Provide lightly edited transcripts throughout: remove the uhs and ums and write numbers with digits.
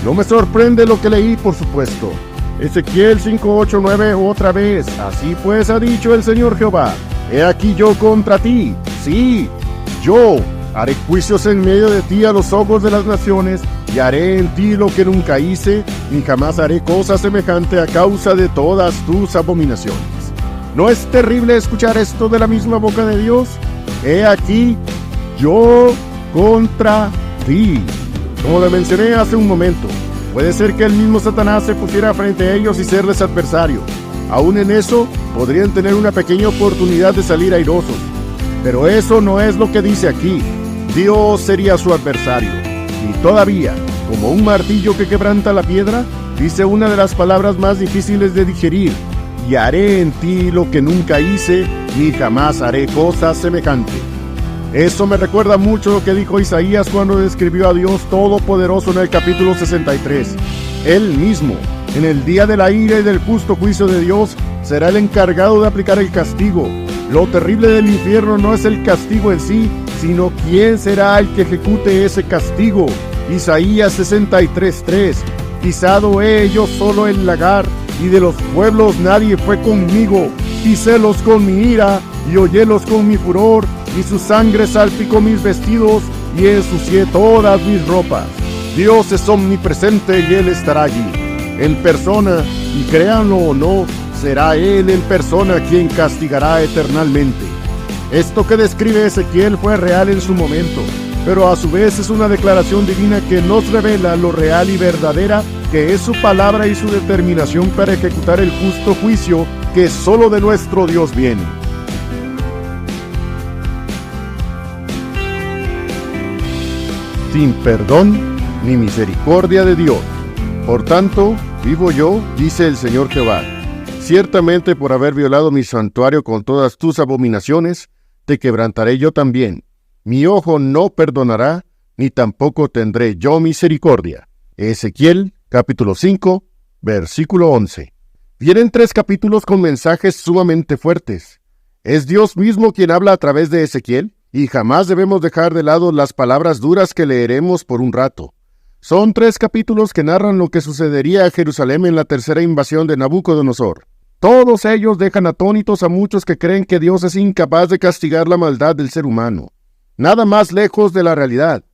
No me sorprende lo que leí, por supuesto. Ezequiel 5:8-9 otra vez. Así pues ha dicho el Señor Jehová: he aquí yo contra ti, sí, yo haré juicios en medio de ti a los ojos de las naciones, y haré en ti lo que nunca hice, ni jamás haré cosa semejante a causa de todas tus abominaciones. ¿No es terrible escuchar esto de la misma boca de Dios? He aquí yo contra ti. Como le mencioné hace un momento, puede ser que el mismo Satanás se pusiera frente a ellos y serles adversario. Aún en eso, podrían tener una pequeña oportunidad de salir airosos. Pero eso no es lo que dice aquí. Dios sería su adversario. Y todavía, como un martillo que quebranta la piedra, dice una de las palabras más difíciles de digerir: y haré en ti lo que nunca hice, ni jamás haré cosa semejante. Eso me recuerda mucho lo que dijo Isaías cuando describió a Dios Todopoderoso en el capítulo 63. Él mismo, en el día de la ira y del justo juicio de Dios, será el encargado de aplicar el castigo. Lo terrible del infierno no es el castigo en sí, sino quién será el que ejecute ese castigo. Isaías 63:3. Pisado he yo solo el lagar, y de los pueblos nadie fue conmigo. Pisélos con mi ira, y hollélos con mi furor, y su sangre salpicó mis vestidos, y ensucié todas mis ropas. Dios es omnipresente y Él estará allí, en persona, y créanlo o no, será Él en persona quien castigará eternamente. Esto que describe Ezequiel fue real en su momento, pero a su vez es una declaración divina que nos revela lo real y verdadera que es su palabra y su determinación para ejecutar el justo juicio que solo de nuestro Dios viene. Sin perdón ni misericordia de Dios. Por tanto, vivo yo, dice el Señor Jehová. Ciertamente por haber violado mi santuario con todas tus abominaciones, te quebrantaré yo también. Mi ojo no perdonará, ni tampoco tendré yo misericordia. Ezequiel, capítulo 5, versículo 11. Vienen 3 capítulos con mensajes sumamente fuertes. Es Dios mismo quien habla a través de Ezequiel, y jamás debemos dejar de lado las palabras duras que leeremos por un rato. Son 3 capítulos que narran lo que sucedería a Jerusalén en la tercera invasión de Nabucodonosor. Todos ellos dejan atónitos a muchos que creen que Dios es incapaz de castigar la maldad del ser humano. Nada más lejos de la realidad.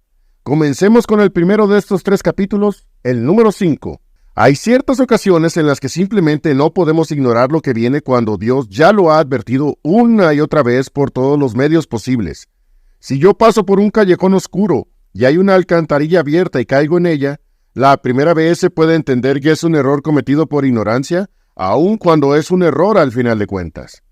Comencemos con el primero de estos 3 capítulos, el número 5. Hay ciertas ocasiones en las que simplemente no podemos ignorar lo que viene cuando Dios ya lo ha advertido una y otra vez por todos los medios posibles. Si yo paso por un callejón oscuro y hay una alcantarilla abierta y caigo en ella, la primera vez se puede entender que es un error cometido por ignorancia, aun cuando es un error al final de cuentas.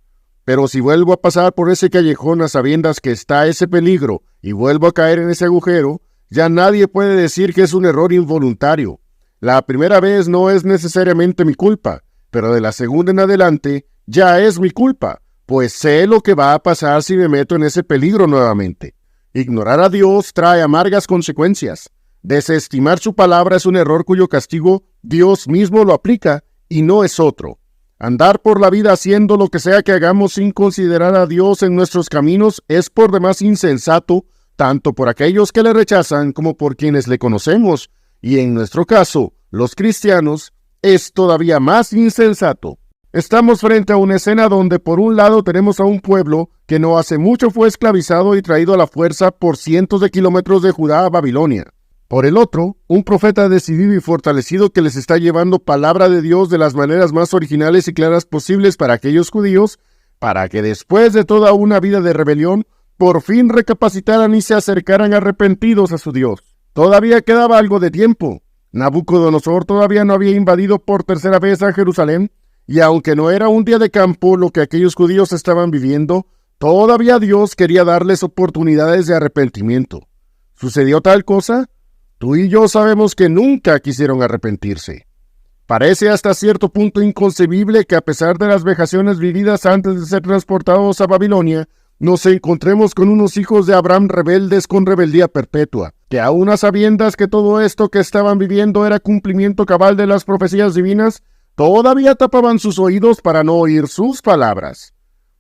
Pero si vuelvo a pasar por ese callejón a sabiendas que está ese peligro y vuelvo a caer en ese agujero, ya nadie puede decir que es un error involuntario. La primera vez no es necesariamente mi culpa, pero de la segunda en adelante ya es mi culpa, pues sé lo que va a pasar si me meto en ese peligro nuevamente. Ignorar a Dios trae amargas consecuencias. Desestimar su palabra es un error cuyo castigo Dios mismo lo aplica y no es otro. Andar por la vida haciendo lo que sea que hagamos sin considerar a Dios en nuestros caminos es por demás insensato, tanto por aquellos que le rechazan como por quienes le conocemos, y en nuestro caso, los cristianos, es todavía más insensato. Estamos frente a una escena donde por un lado tenemos a un pueblo que no hace mucho fue esclavizado y traído a la fuerza por cientos de kilómetros de Judá a Babilonia. Por el otro, un profeta decidido y fortalecido que les está llevando palabra de Dios de las maneras más originales y claras posibles para aquellos judíos, para que después de toda una vida de rebelión, por fin recapacitaran y se acercaran arrepentidos a su Dios. Todavía quedaba algo de tiempo. Nabucodonosor todavía no había invadido por tercera vez a Jerusalén, y aunque no era un día de campo lo que aquellos judíos estaban viviendo, todavía Dios quería darles oportunidades de arrepentimiento. ¿Sucedió tal cosa? Tú y yo sabemos que nunca quisieron arrepentirse. Parece hasta cierto punto inconcebible que a pesar de las vejaciones vividas antes de ser transportados a Babilonia, nos encontremos con unos hijos de Abraham rebeldes con rebeldía perpetua, que aun a sabiendas que todo esto que estaban viviendo era cumplimiento cabal de las profecías divinas, todavía tapaban sus oídos para no oír sus palabras.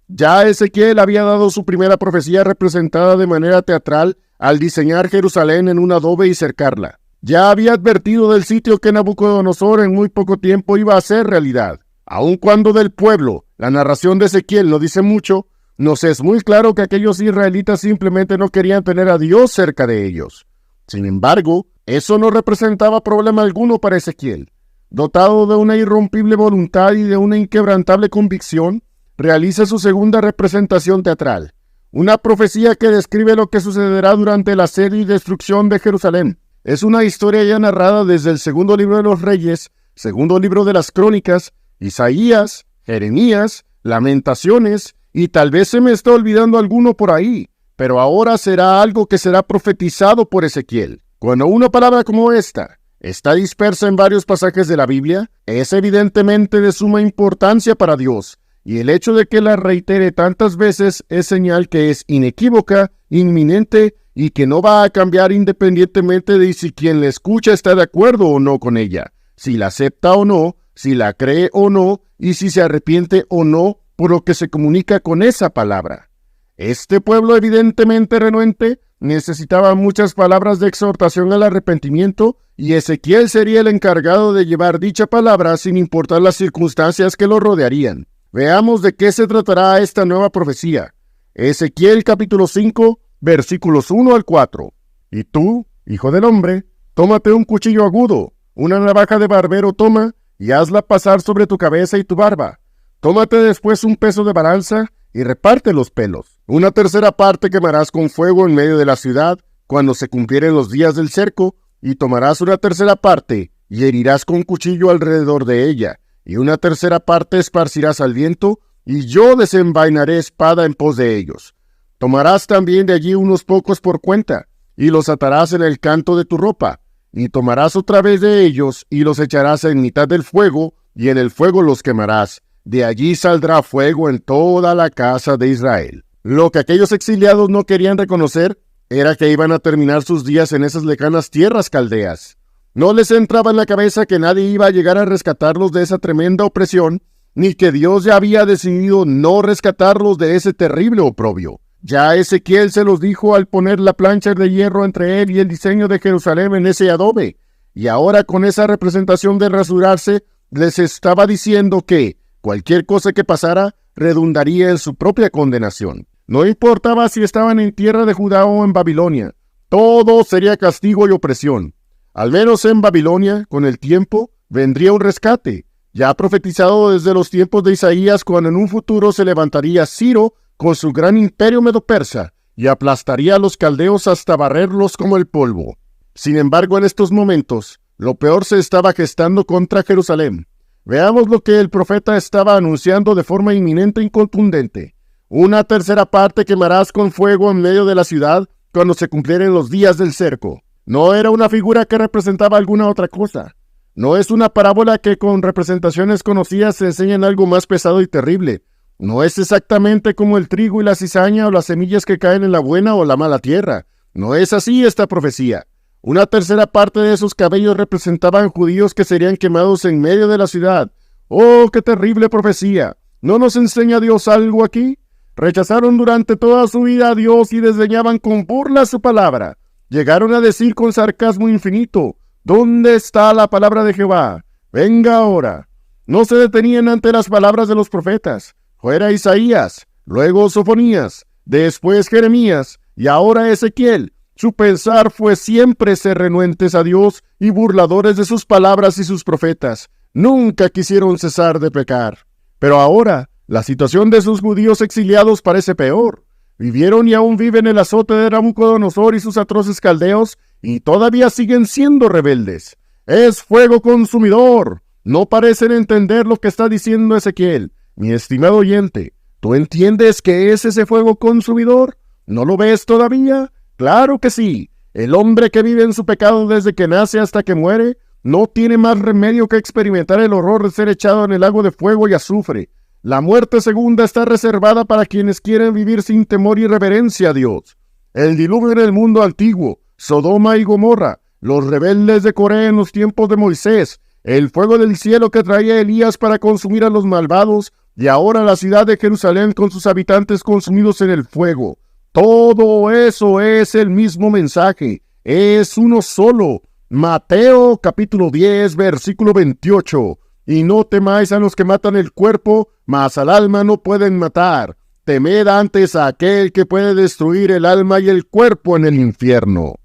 Ya Ezequiel había dado su primera profecía representada de manera teatral al diseñar Jerusalén en un adobe y cercarla. Ya había advertido del sitio que Nabucodonosor en muy poco tiempo iba a hacer realidad. Aun cuando del pueblo la narración de Ezequiel no dice mucho, nos es muy claro que aquellos israelitas simplemente no querían tener a Dios cerca de ellos. Sin embargo, eso no representaba problema alguno para Ezequiel. Dotado de una irrompible voluntad y de una inquebrantable convicción, realiza su segunda representación teatral, una profecía que describe lo que sucederá durante el asedio y destrucción de Jerusalén. Es una historia ya narrada desde el segundo libro de los Reyes, segundo libro de las Crónicas, Isaías, Jeremías, Lamentaciones, y tal vez se me está olvidando alguno por ahí, pero ahora será algo que será profetizado por Ezequiel. Cuando una palabra como esta está dispersa en varios pasajes de la Biblia, es evidentemente de suma importancia para Dios, y el hecho de que la reitere tantas veces es señal que es inequívoca, inminente, y que no va a cambiar independientemente de si quien la escucha está de acuerdo o no con ella, si la acepta o no, si la cree o no, y si se arrepiente o no por lo que se comunica con esa palabra. Este pueblo evidentemente renuente necesitaba muchas palabras de exhortación al arrepentimiento, y Ezequiel sería el encargado de llevar dicha palabra sin importar las circunstancias que lo rodearían. Veamos de qué se tratará esta nueva profecía. Ezequiel capítulo 5, versículos 1 al 4. Y tú, hijo del hombre, tómate un cuchillo agudo, una navaja de barbero toma, y hazla pasar sobre tu cabeza y tu barba. Tómate después un peso de balanza, y reparte los pelos. Una tercera parte quemarás con fuego en medio de la ciudad, cuando se cumplieren los días del cerco, y tomarás una tercera parte, y herirás con cuchillo alrededor de ella, y una tercera parte esparcirás al viento, y yo desenvainaré espada en pos de ellos. Tomarás también de allí unos pocos por cuenta, y los atarás en el canto de tu ropa, y tomarás otra vez de ellos, y los echarás en mitad del fuego, y en el fuego los quemarás. De allí saldrá fuego en toda la casa de Israel. Lo que aquellos exiliados no querían reconocer era que iban a terminar sus días en esas lejanas tierras caldeas. No les entraba en la cabeza que nadie iba a llegar a rescatarlos de esa tremenda opresión, ni que Dios ya había decidido no rescatarlos de ese terrible oprobio. Ya Ezequiel se los dijo al poner la plancha de hierro entre él y el diseño de Jerusalén en ese adobe, y ahora con esa representación de rasurarse, les estaba diciendo que cualquier cosa que pasara redundaría en su propia condenación. No importaba si estaban en tierra de Judá o en Babilonia, todo sería castigo y opresión. Al menos en Babilonia, con el tiempo, vendría un rescate, ya profetizado desde los tiempos de Isaías, cuando en un futuro se levantaría Ciro con su gran imperio medo-persa y aplastaría a los caldeos hasta barrerlos como el polvo. Sin embargo, en estos momentos, lo peor se estaba gestando contra Jerusalén. Veamos lo que el profeta estaba anunciando de forma inminente y contundente. Una tercera parte quemarás con fuego en medio de la ciudad cuando se cumplieren los días del cerco. No era una figura que representaba alguna otra cosa. No es una parábola que con representaciones conocidas se enseñan algo más pesado y terrible. No es exactamente como el trigo y la cizaña o las semillas que caen en la buena o la mala tierra. No es así esta profecía. Una tercera parte de esos cabellos representaban judíos que serían quemados en medio de la ciudad. ¡Oh, qué terrible profecía! ¿No nos enseña Dios algo aquí? Rechazaron durante toda su vida a Dios y desdeñaban con burla su palabra. Llegaron a decir con sarcasmo infinito: ¿dónde está la palabra de Jehová? Venga ahora. No se detenían ante las palabras de los profetas. Fuera Isaías, luego Sofonías, después Jeremías y ahora Ezequiel. Su pensar fue siempre ser renuentes a Dios y burladores de sus palabras y sus profetas. Nunca quisieron cesar de pecar. Pero ahora, la situación de sus judíos exiliados parece peor. Vivieron y aún viven el azote de Nabucodonosor y sus atroces caldeos, y todavía siguen siendo rebeldes. Es fuego consumidor. No parecen entender lo que está diciendo Ezequiel. Mi estimado oyente, ¿tú entiendes qué es ese fuego consumidor? ¿No lo ves todavía? Claro que sí. El hombre que vive en su pecado desde que nace hasta que muere no tiene más remedio que experimentar el horror de ser echado en el lago de fuego y azufre. La muerte segunda está reservada para quienes quieren vivir sin temor y reverencia a Dios. El diluvio en el mundo antiguo, Sodoma y Gomorra, los rebeldes de Corea en los tiempos de Moisés, el fuego del cielo que traía Elías para consumir a los malvados, y ahora la ciudad de Jerusalén con sus habitantes consumidos en el fuego. Todo eso es el mismo mensaje, es uno solo. Mateo capítulo 10, versículo 28. Y no temáis a los que matan el cuerpo, mas al alma no pueden matar. Temed antes a aquel que puede destruir el alma y el cuerpo en el infierno.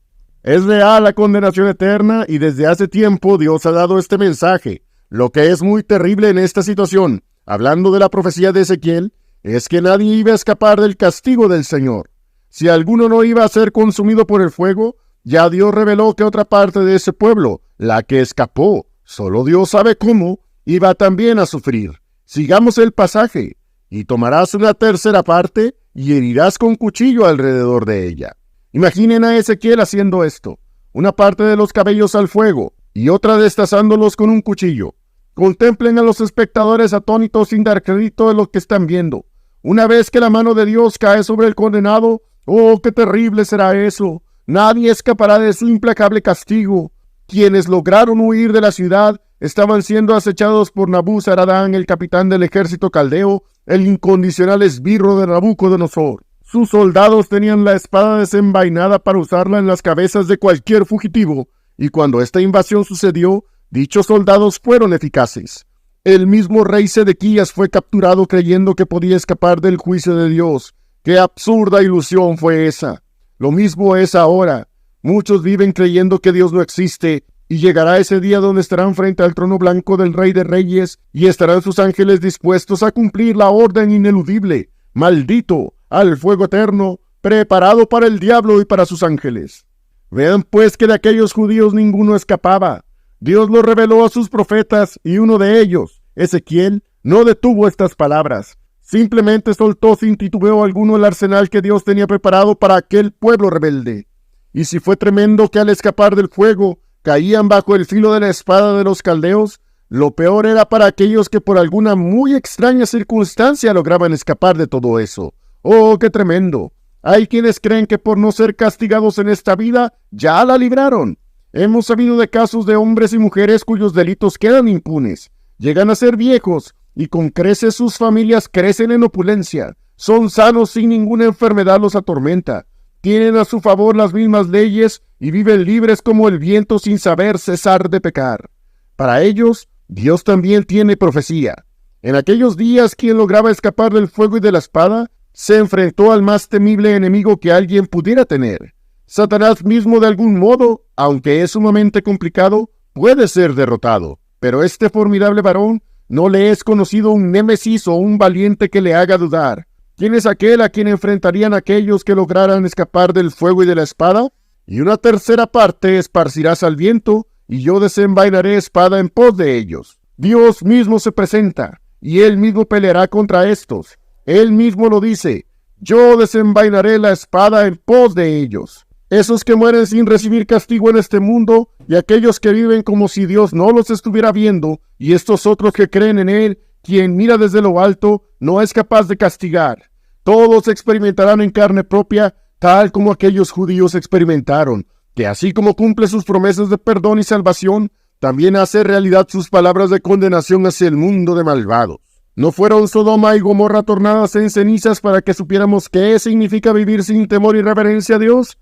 Es real la condenación eterna y desde hace tiempo Dios ha dado este mensaje. Lo que es muy terrible en esta situación, hablando de la profecía de Ezequiel, es que nadie iba a escapar del castigo del Señor. Si alguno no iba a ser consumido por el fuego, ya Dios reveló que otra parte de ese pueblo, la que escapó, solo Dios sabe cómo, iba también a sufrir. Sigamos el pasaje. Y tomarás una tercera parte y herirás con cuchillo alrededor de ella. Imaginen a Ezequiel haciendo esto. Una parte de los cabellos al fuego y otra destazándolos con un cuchillo. Contemplen a los espectadores atónitos sin dar crédito de lo que están viendo. Una vez que la mano de Dios cae sobre el condenado, ¡oh, qué terrible será eso! Nadie escapará de su implacable castigo. Quienes lograron huir de la ciudad estaban siendo acechados por Nabuzaradán, el capitán del ejército caldeo, el incondicional esbirro de Nabucodonosor. Sus soldados tenían la espada desenvainada para usarla en las cabezas de cualquier fugitivo, y cuando esta invasión sucedió, dichos soldados fueron eficaces. El mismo rey Sedequías fue capturado creyendo que podía escapar del juicio de Dios. ¡Qué absurda ilusión fue esa! Lo mismo es ahora. Muchos viven creyendo que Dios no existe, y llegará ese día donde estarán frente al trono blanco del Rey de Reyes, y estarán sus ángeles dispuestos a cumplir la orden ineludible, maldito, al fuego eterno, preparado para el diablo y para sus ángeles. Vean pues que de aquellos judíos ninguno escapaba. Dios lo reveló a sus profetas, y uno de ellos, Ezequiel, no detuvo estas palabras. Simplemente soltó sin titubeo alguno el arsenal que Dios tenía preparado para aquel pueblo rebelde. Y si fue tremendo que al escapar del fuego caían bajo el filo de la espada de los caldeos, lo peor era para aquellos que por alguna muy extraña circunstancia lograban escapar de todo eso. ¡Oh, qué tremendo! Hay quienes creen que por no ser castigados en esta vida, ya la libraron. Hemos sabido de casos de hombres y mujeres cuyos delitos quedan impunes. Llegan a ser viejos y con creces sus familias crecen en opulencia. Son sanos sin ninguna enfermedad los atormenta. Tienen a su favor las mismas leyes y viven libres como el viento sin saber cesar de pecar. Para ellos, Dios también tiene profecía. En aquellos días, quien lograba escapar del fuego y de la espada, se enfrentó al más temible enemigo que alguien pudiera tener. Satanás mismo, de algún modo, aunque es sumamente complicado, puede ser derrotado. Pero este formidable varón no le es conocido un némesis o un valiente que le haga dudar. ¿Quién es aquel a quien enfrentarían aquellos que lograran escapar del fuego y de la espada? Y una tercera parte esparcirás al viento, y yo desenvainaré espada en pos de ellos. Dios mismo se presenta, y Él mismo peleará contra estos. Él mismo lo dice, yo desenvainaré la espada en pos de ellos. Esos que mueren sin recibir castigo en este mundo, y aquellos que viven como si Dios no los estuviera viendo, y estos otros que creen en Él, quien mira desde lo alto, no es capaz de castigar. Todos experimentarán en carne propia, tal como aquellos judíos experimentaron, que así como cumple sus promesas de perdón y salvación, también hace realidad sus palabras de condenación hacia el mundo de malvados. ¿No fueron Sodoma y Gomorra tornadas en cenizas para que supiéramos qué significa vivir sin temor y reverencia a Dios?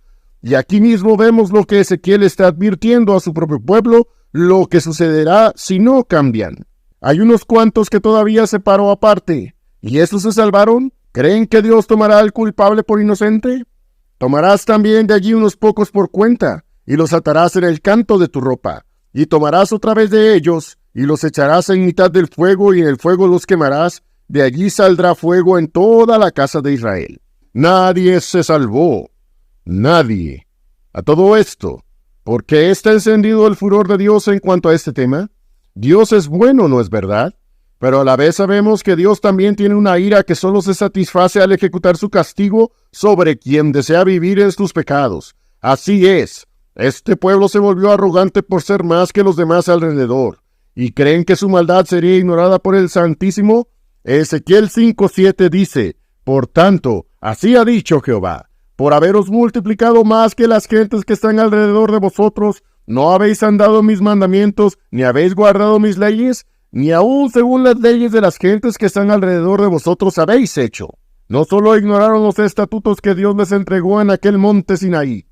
Y aquí mismo vemos lo que Ezequiel está advirtiendo a su propio pueblo, lo que sucederá si no cambian. Hay unos cuantos que todavía se paró aparte, ¿y esos se salvaron? ¿Creen que Dios tomará al culpable por inocente? Tomarás también de allí unos pocos por cuenta, y los atarás en el canto de tu ropa, y tomarás otra vez de ellos, y los echarás en mitad del fuego, y en el fuego los quemarás, de allí saldrá fuego en toda la casa de Israel. Nadie se salvó, nadie. A todo esto, ¿por qué está encendido el furor de Dios en cuanto a este tema? Dios es bueno, ¿no es verdad? Pero a la vez sabemos que Dios también tiene una ira que solo se satisface al ejecutar su castigo sobre quien desea vivir en sus pecados. Así es, este pueblo se volvió arrogante por ser más que los demás alrededor, y creen que su maldad sería ignorada por el Santísimo. Ezequiel 5:7 dice, por tanto, así ha dicho Jehová, por haberos multiplicado más que las gentes que están alrededor de vosotros, ¿no habéis andado mis mandamientos, ni habéis guardado mis leyes? Ni aun según las leyes de las gentes que están alrededor de vosotros habéis hecho. No solo ignoraron los estatutos que Dios les entregó en aquel monte Sinaí,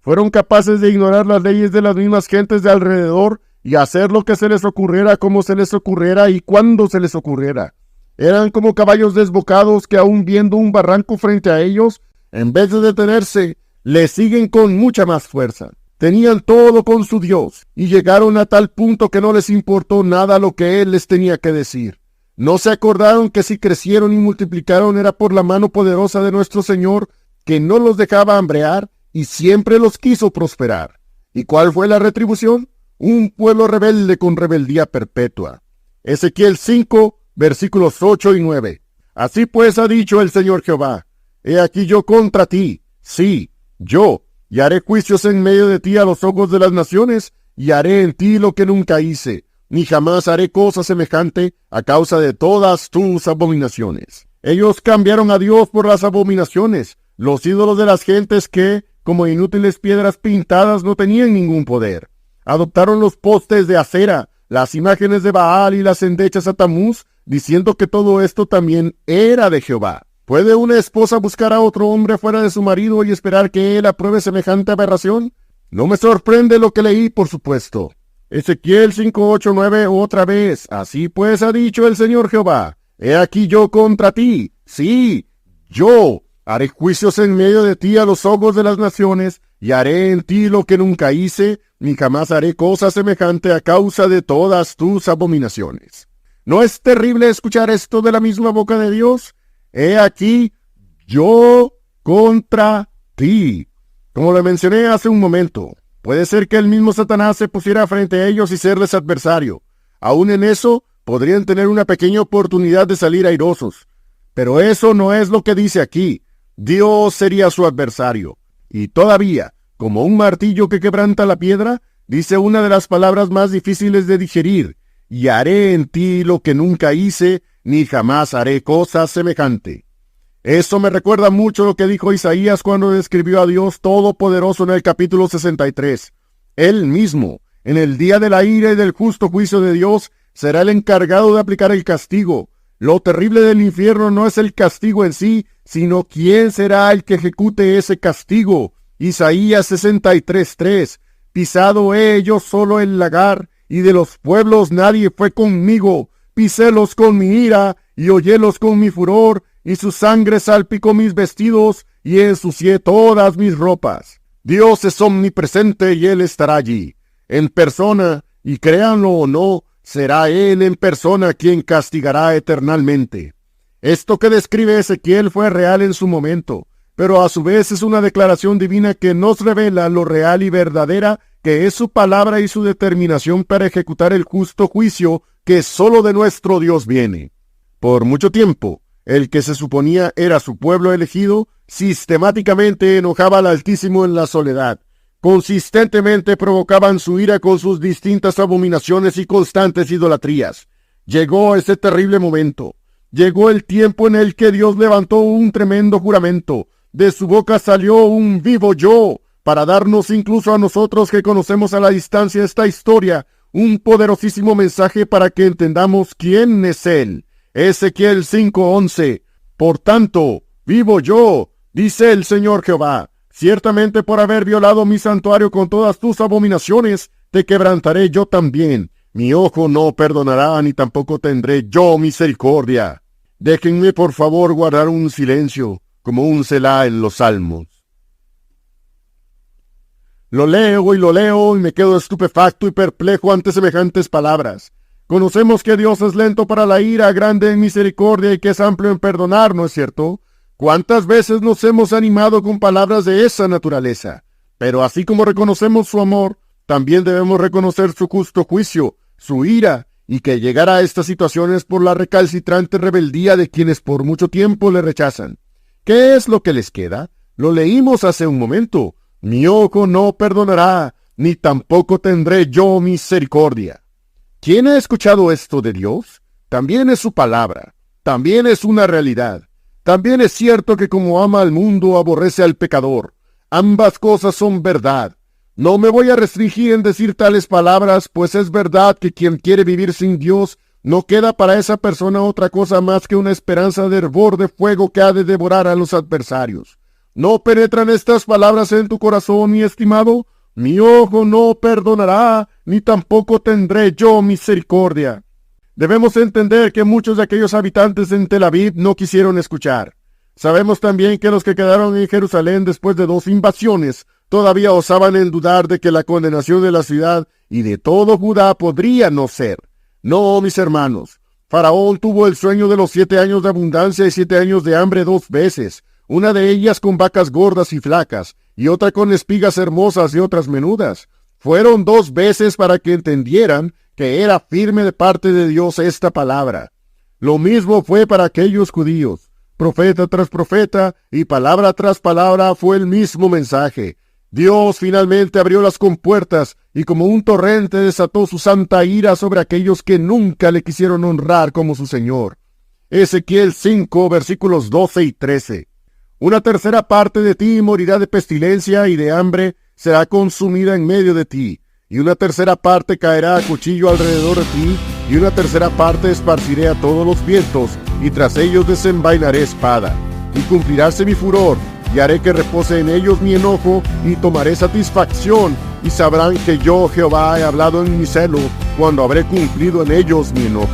Fueron capaces de ignorar las leyes de las mismas gentes de alrededor y hacer lo que se les ocurriera, como se les ocurriera y cuando se les ocurriera. Eran como caballos desbocados que, aun viendo un barranco frente a ellos, en vez de detenerse, le siguen con mucha más fuerza. Tenían todo con su Dios y llegaron a tal punto que no les importó nada lo que Él les tenía que decir. No se acordaron que si crecieron y multiplicaron era por la mano poderosa de nuestro Señor, que no los dejaba hambrear y siempre los quiso prosperar. ¿Y cuál fue la retribución? Un pueblo rebelde con rebeldía perpetua. Ezequiel 5, versículos 8 y 9. Así pues ha dicho el Señor Jehová: He aquí yo contra ti, sí, yo, y haré juicios en medio de ti a los ojos de las naciones, y haré en ti lo que nunca hice, ni jamás haré cosa semejante a causa de todas tus abominaciones. Ellos cambiaron a Dios por las abominaciones, los ídolos de las gentes que, como inútiles piedras pintadas, no tenían ningún poder. Adoptaron los postes de acera, las imágenes de Baal y las endechas a Tamuz, diciendo que todo esto también era de Jehová. ¿Puede una esposa buscar a otro hombre fuera de su marido y esperar que él apruebe semejante aberración? No me sorprende lo que leí, por supuesto. Ezequiel 5, 8, 9, otra vez. Así pues ha dicho el Señor Jehová: He aquí yo contra ti, sí, yo haré juicios en medio de ti a los ojos de las naciones, y haré en ti lo que nunca hice, ni jamás haré cosa semejante a causa de todas tus abominaciones. ¿No es terrible escuchar esto de la misma boca de Dios? He aquí yo contra ti. Como le mencioné hace un momento, puede ser que el mismo Satanás se pusiera frente a ellos y serles adversario. Aún en eso, podrían tener una pequeña oportunidad de salir airosos. Pero eso no es lo que dice aquí. Dios sería su adversario. Y todavía, como un martillo que quebranta la piedra, dice una de las palabras más difíciles de digerir: y haré en ti lo que nunca hice, ni jamás haré cosa semejante. Eso me recuerda mucho lo que dijo Isaías cuando describió a Dios Todopoderoso en el capítulo 63. Él mismo, en el día de la ira y del justo juicio de Dios, será el encargado de aplicar el castigo. Lo terrible del infierno no es el castigo en sí, sino quién será el que ejecute ese castigo. Isaías 63:3. Pisado he yo solo el lagar, y de los pueblos nadie fue conmigo. Pisélos con mi ira, y hollélos con mi furor, y su sangre salpicó mis vestidos, y ensucié todas mis ropas. Dios es omnipresente y Él estará allí, en persona, y créanlo o no, será Él en persona quien castigará eternamente. Esto que describe Ezequiel fue real en su momento, pero a su vez es una declaración divina que nos revela lo real y verdadera que es su palabra y su determinación para ejecutar el justo juicio que solo de nuestro Dios viene. Por mucho tiempo, el que se suponía era su pueblo elegido, sistemáticamente enojaba al Altísimo en la soledad. Consistentemente provocaban su ira con sus distintas abominaciones y constantes idolatrías. Llegó ese terrible momento. Llegó el tiempo en el que Dios levantó un tremendo juramento. De su boca salió un vivo yo, para darnos incluso a nosotros que conocemos a la distancia esta historia, un poderosísimo mensaje para que entendamos quién es Él. Ezequiel 5:11. Por tanto, vivo yo, dice el Señor Jehová, ciertamente por haber violado mi santuario con todas tus abominaciones, te quebrantaré yo también. Mi ojo no perdonará, ni tampoco tendré yo misericordia. Déjenme por favor guardar un silencio, como un Selah en los Salmos. Lo leo y me quedo estupefacto y perplejo ante semejantes palabras. Conocemos que Dios es lento para la ira, grande en misericordia y que es amplio en perdonar, ¿no es cierto? ¿Cuántas veces nos hemos animado con palabras de esa naturaleza? Pero así como reconocemos su amor, también debemos reconocer su justo juicio, su ira, y que llegará a estas situaciones por la recalcitrante rebeldía de quienes por mucho tiempo le rechazan. ¿Qué es lo que les queda? Lo leímos hace un momento. Mi ojo no perdonará, ni tampoco tendré yo misericordia. ¿Quién ha escuchado esto de Dios? También es su palabra, también es una realidad. También es cierto que como ama al mundo, aborrece al pecador. Ambas cosas son verdad. No me voy a restringir en decir tales palabras, pues es verdad que quien quiere vivir sin Dios, no queda para esa persona otra cosa más que una esperanza de hervor de fuego que ha de devorar a los adversarios. ¿No penetran estas palabras en tu corazón, mi estimado? Mi ojo no perdonará, ni tampoco tendré yo misericordia. Debemos entender que muchos de aquellos habitantes en Tel Aviv no quisieron escuchar. Sabemos también que los que quedaron en Jerusalén después de 2 invasiones todavía osaban en dudar de que la condenación de la ciudad y de todo Judá podría no ser. No, mis hermanos, Faraón tuvo el sueño de los 7 años de abundancia y 7 años de hambre 2 veces, una de ellas con vacas gordas y flacas, y otra con espigas hermosas y otras menudas. Fueron 2 veces para que entendieran que era firme de parte de Dios esta palabra. Lo mismo fue para aquellos judíos. Profeta tras profeta y palabra tras palabra fue el mismo mensaje. Dios finalmente abrió las compuertas y como un torrente desató su santa ira sobre aquellos que nunca le quisieron honrar como su Señor. Ezequiel 5, versículos 12 y 13. Una tercera parte de ti morirá de pestilencia y de hambre será consumida en medio de ti, y una tercera parte caerá a cuchillo alrededor de ti, y una tercera parte esparciré a todos los vientos, y tras ellos desenvainaré espada. Y cumpliráse mi furor, y haré que repose en ellos mi enojo, y tomaré satisfacción, y sabrán que yo, Jehová, he hablado en mi celo, cuando habré cumplido en ellos mi enojo.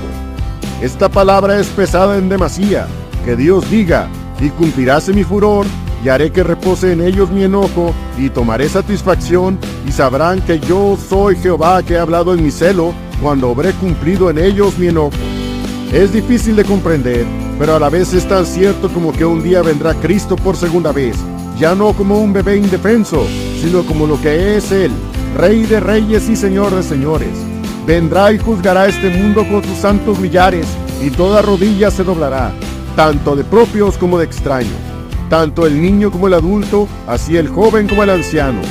Esta palabra es pesada en demasía, que Dios diga, y cumpliráse mi furor, y haré que repose en ellos mi enojo, y tomaré satisfacción, y sabrán que yo soy Jehová que he hablado en mi celo, cuando habré cumplido en ellos mi enojo. Es difícil de comprender, pero a la vez es tan cierto como que un día vendrá Cristo por segunda vez, ya no como un bebé indefenso, sino como lo que es Él, Rey de reyes y Señor de señores. Vendrá y juzgará este mundo con sus santos millares, y toda rodilla se doblará, tanto de propios como de extraños. Tanto el niño como el adulto, así el joven como el anciano.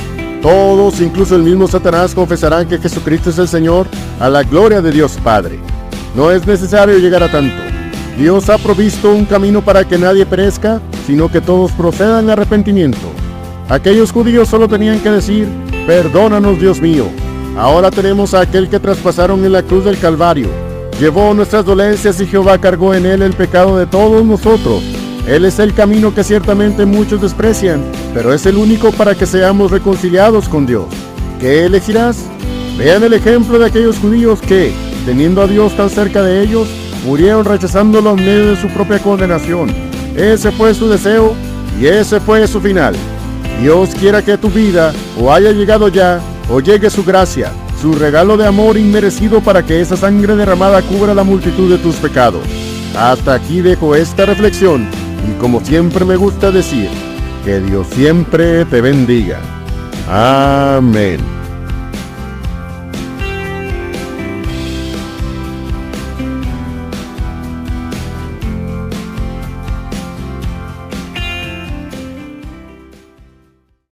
Todos, incluso el mismo Satanás, confesarán que Jesucristo es el Señor, a la gloria de Dios Padre. No es necesario llegar a tanto. Dios ha provisto un camino para que nadie perezca, sino que todos procedan a arrepentimiento. Aquellos judíos solo tenían que decir, perdónanos, Dios mío. Ahora tenemos a aquel que traspasaron en la cruz del Calvario. Llevó nuestras dolencias y Jehová cargó en él el pecado de todos nosotros. Él es el camino que ciertamente muchos desprecian, pero es el único para que seamos reconciliados con Dios. ¿Qué elegirás? Vean el ejemplo de aquellos judíos que, teniendo a Dios tan cerca de ellos, murieron rechazándolo en medio de su propia condenación. Ese fue su deseo y ese fue su final. Dios quiera que tu vida o haya llegado ya, o llegue su gracia, su regalo de amor inmerecido para que esa sangre derramada cubra la multitud de tus pecados. Hasta aquí dejo esta reflexión. Y como siempre me gusta decir, que Dios siempre te bendiga. Amén.